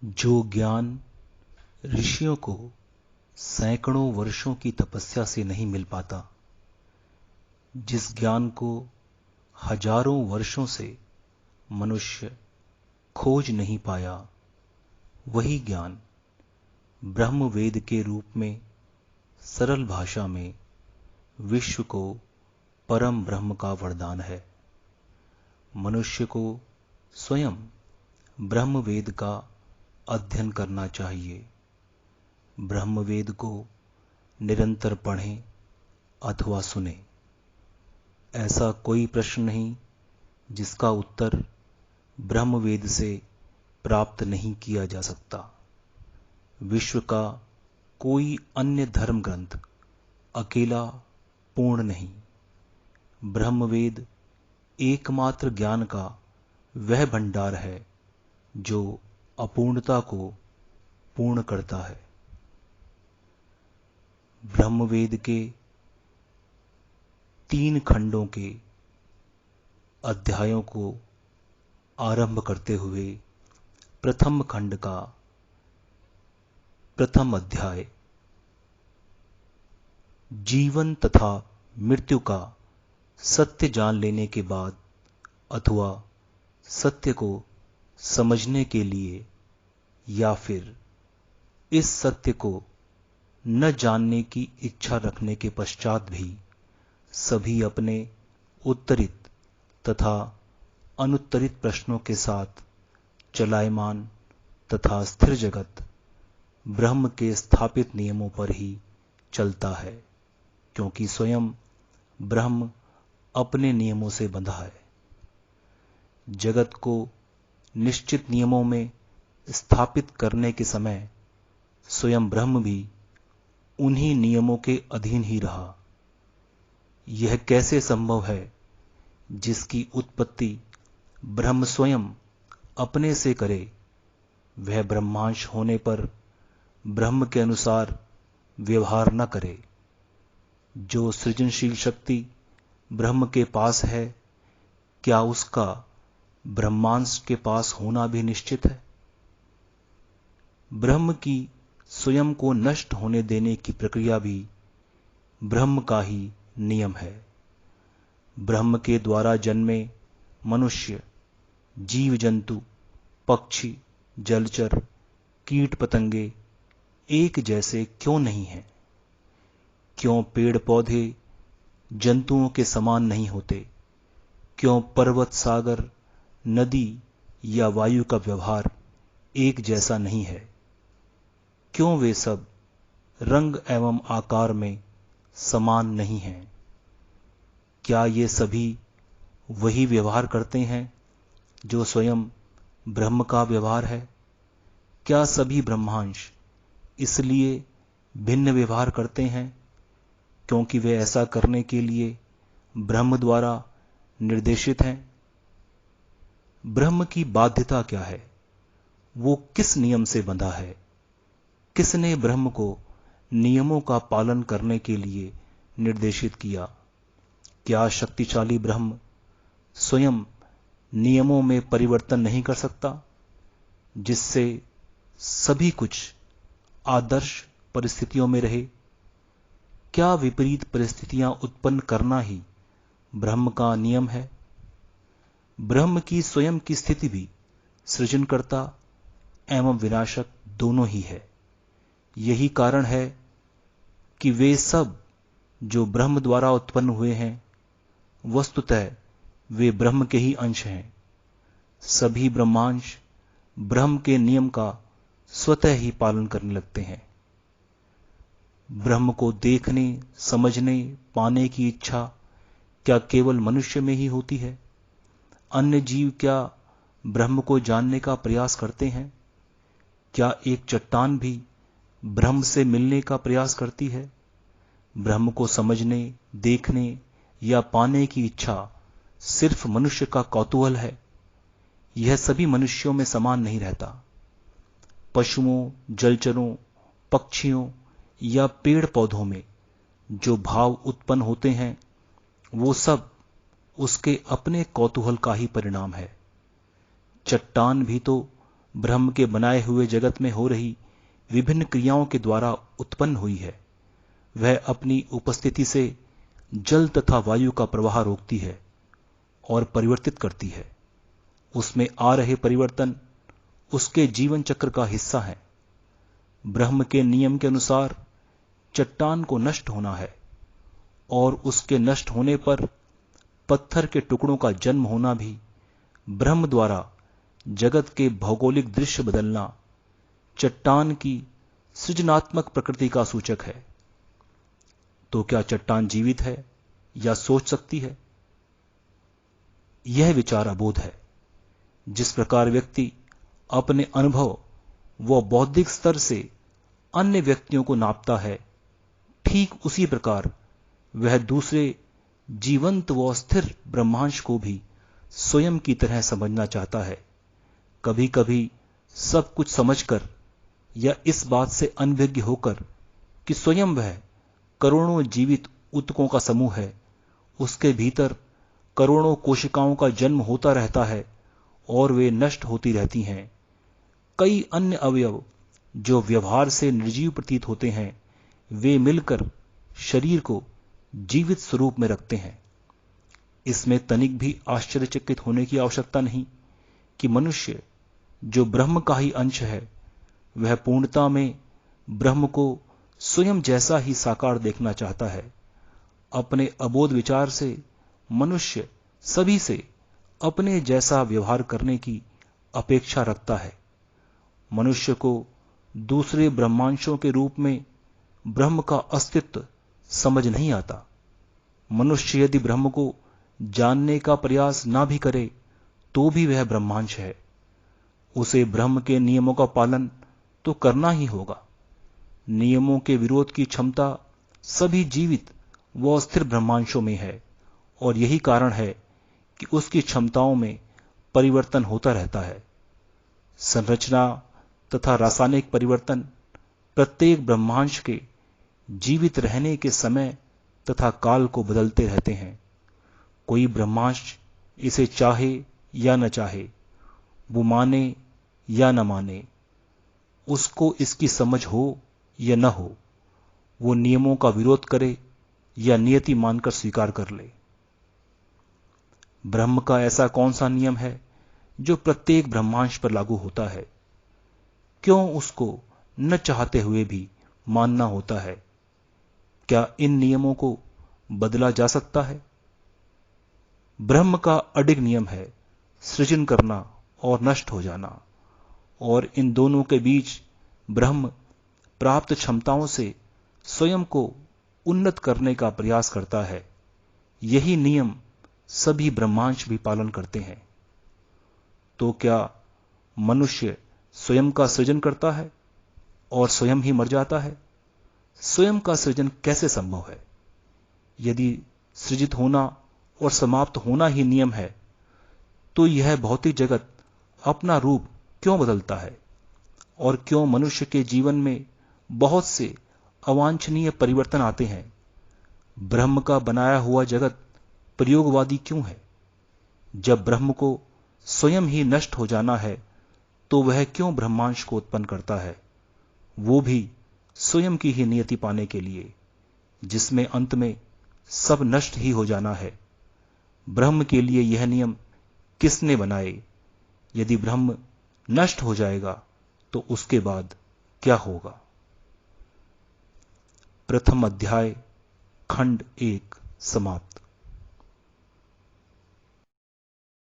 जो ज्ञान ऋषियों को सैकड़ों वर्षों की तपस्या से नहीं मिल पाता, जिस ज्ञान को हजारों वर्षों से मनुष्य खोज नहीं पाया, वही ज्ञान ब्रह्म वेद के रूप में सरल भाषा में विश्व को परम ब्रह्म का वरदान है। मनुष्य को स्वयं ब्रह्म वेद का अध्ययन करना चाहिए। ब्रह्म वेद को निरंतर पढ़ें अथवा सुने। ऐसा कोई प्रश्न नहीं जिसका उत्तर ब्रह्म वेद से प्राप्त नहीं किया जा सकता। विश्व का कोई अन्य धर्म ग्रंथ अकेला पूर्ण नहीं। ब्रह्म वेद एकमात्र ज्ञान का वह भंडार है जो अपूर्णता को पूर्ण करता है। ब्रह्म वेद के 3 खंडों के अध्यायों को आरंभ करते हुए प्रथम खंड का प्रथम अध्याय जीवन तथा मृत्यु का सत्य जान लेने के बाद अथवा सत्य को समझने के लिए या फिर इस सत्य को न जानने की इच्छा रखने के पश्चात भी सभी अपने उत्तरित तथा अनुत्तरित प्रश्नों के साथ चलायमान तथा स्थिर जगत ब्रह्म के स्थापित नियमों पर ही चलता है, क्योंकि स्वयं ब्रह्म अपने नियमों से बंधा है। जगत को निश्चित नियमों में स्थापित करने के समय स्वयं ब्रह्म भी उन्हीं नियमों के अधीन ही रहा। यह कैसे संभव है जिसकी उत्पत्ति ब्रह्म स्वयं अपने से करे, वह ब्रह्मांश होने पर ब्रह्म के अनुसार व्यवहार न करे। जो सृजनशील शक्ति ब्रह्म के पास है, क्या उसका ब्रह्मांश के पास होना भी निश्चित है? ब्रह्म की स्वयं को नष्ट होने देने की प्रक्रिया भी ब्रह्म का ही नियम है। ब्रह्म के द्वारा जन्मे मनुष्य, जीव जंतु, पक्षी, जलचर, कीट पतंगे एक जैसे क्यों नहीं हैं? क्यों पेड़ पौधे जंतुओं के समान नहीं होते? क्यों पर्वत, सागर, नदी या वायु का व्यवहार एक जैसा नहीं है? क्यों वे सब रंग एवं आकार में समान नहीं हैं? क्या ये सभी वही व्यवहार करते हैं जो स्वयं ब्रह्म का व्यवहार है? क्या सभी ब्रह्मांश इसलिए भिन्न व्यवहार करते हैं क्योंकि वे ऐसा करने के लिए ब्रह्म द्वारा निर्देशित हैं? ब्रह्म की बाध्यता क्या है? वो किस नियम से बंधा है? किसने ब्रह्म को नियमों का पालन करने के लिए निर्देशित किया? क्या शक्तिशाली ब्रह्म स्वयं नियमों में परिवर्तन नहीं कर सकता, जिससे सभी कुछ आदर्श परिस्थितियों में रहे? क्या विपरीत परिस्थितियां उत्पन्न करना ही ब्रह्म का नियम है? ब्रह्म की स्वयं की स्थिति भी सृजनकर्ता एवं विनाशक दोनों ही है। यही कारण है कि वे सब जो ब्रह्म द्वारा उत्पन्न हुए हैं, वस्तुतः वे ब्रह्म के ही अंश हैं। सभी ब्रह्मांश ब्रह्म के नियम का स्वतः ही पालन करने लगते हैं। ब्रह्म को देखने, समझने, पाने की इच्छा क्या केवल मनुष्य में ही होती है? अन्य जीव क्या ब्रह्म को जानने का प्रयास करते हैं? क्या एक चट्टान भी ब्रह्म से मिलने का प्रयास करती है? ब्रह्म को समझने, देखने या पाने की इच्छा सिर्फ मनुष्य का कौतूहल है। यह सभी मनुष्यों में समान नहीं रहता। पशुओं, जलचरों, पक्षियों या पेड़ पौधों में जो भाव उत्पन्न होते हैं, वो सब उसके अपने कौतूहल का ही परिणाम है। चट्टान भी तो ब्रह्म के बनाए हुए जगत में हो रही विभिन्न क्रियाओं के द्वारा उत्पन्न हुई है। वह अपनी उपस्थिति से जल तथा वायु का प्रवाह रोकती है और परिवर्तित करती है। उसमें आ रहे परिवर्तन उसके जीवन चक्र का हिस्सा है। ब्रह्म के नियम के अनुसार चट्टान को नष्ट होना है और उसके नष्ट होने पर पत्थर के टुकड़ों का जन्म होना भी ब्रह्म द्वारा जगत के भौगोलिक दृश्य बदलना चट्टान की सृजनात्मक प्रकृति का सूचक है। तो क्या चट्टान जीवित है या सोच सकती है? यह विचार अबोध है। जिस प्रकार व्यक्ति अपने अनुभव व बौद्धिक स्तर से अन्य व्यक्तियों को नापता है, ठीक उसी प्रकार वह दूसरे जीवंत व स्थिर ब्रह्मांश को भी स्वयं की तरह समझना चाहता है। कभी कभी सब कुछ समझकर या इस बात से अनभिज्ञ होकर कि स्वयं वह करोड़ों जीवित ऊतकों का समूह है, उसके भीतर करोड़ों कोशिकाओं का जन्म होता रहता है और वे नष्ट होती रहती हैं। कई अन्य अवयव जो व्यवहार से निर्जीव प्रतीत होते हैं, वे मिलकर शरीर को जीवित स्वरूप में रखते हैं। इसमें तनिक भी आश्चर्यचकित होने की आवश्यकता नहीं कि मनुष्य जो ब्रह्म का ही अंश है, वह पूर्णता में ब्रह्म को स्वयं जैसा ही साकार देखना चाहता है। अपने अबोध विचार से मनुष्य सभी से अपने जैसा व्यवहार करने की अपेक्षा रखता है। मनुष्य को दूसरे ब्रह्मांशों के रूप में ब्रह्म का अस्तित्व समझ नहीं आता। मनुष्य यदि ब्रह्म को जानने का प्रयास ना भी करे तो भी वह ब्रह्मांश है। उसे ब्रह्म के नियमों का पालन तो करना ही होगा। नियमों के विरोध की क्षमता सभी जीवित व स्थिर ब्रह्मांशों में है और यही कारण है कि उसकी क्षमताओं में परिवर्तन होता रहता है। संरचना तथा रासायनिक परिवर्तन प्रत्येक ब्रह्मांश के जीवित रहने के समय तथा काल को बदलते रहते हैं। कोई ब्रह्मांश इसे चाहे या न चाहे, वो माने या न माने, उसको इसकी समझ हो या न हो, वो नियमों का विरोध करे या नियति मानकर स्वीकार कर ले। ब्रह्म का ऐसा कौन सा नियम है जो प्रत्येक ब्रह्मांश पर लागू होता है? क्यों उसको न चाहते हुए भी मानना होता है? क्या इन नियमों को बदला जा सकता है? ब्रह्म का अडिग नियम है सृजन करना और नष्ट हो जाना, और इन दोनों के बीच ब्रह्म प्राप्त क्षमताओं से स्वयं को उन्नत करने का प्रयास करता है। यही नियम सभी ब्रह्मांश भी पालन करते हैं। तो क्या मनुष्य स्वयं का सृजन करता है और स्वयं ही मर जाता है? स्वयं का सृजन कैसे संभव है? यदि सृजित होना और समाप्त होना ही नियम है, तो यह भौतिक जगत अपना रूप क्यों बदलता है और क्यों मनुष्य के जीवन में बहुत से अवांछनीय परिवर्तन आते हैं? ब्रह्म का बनाया हुआ जगत प्रयोगवादी क्यों है? जब ब्रह्म को स्वयं ही नष्ट हो जाना है, तो वह क्यों ब्रह्मांश को उत्पन्न करता है? वो भी स्वयं की ही नियति पाने के लिए, जिसमें अंत में सब नष्ट ही हो जाना है। ब्रह्म के लिए यह नियम किसने बनाए? यदि ब्रह्म नष्ट हो जाएगा तो उसके बाद क्या होगा? प्रथम अध्याय खंड 1 समाप्त।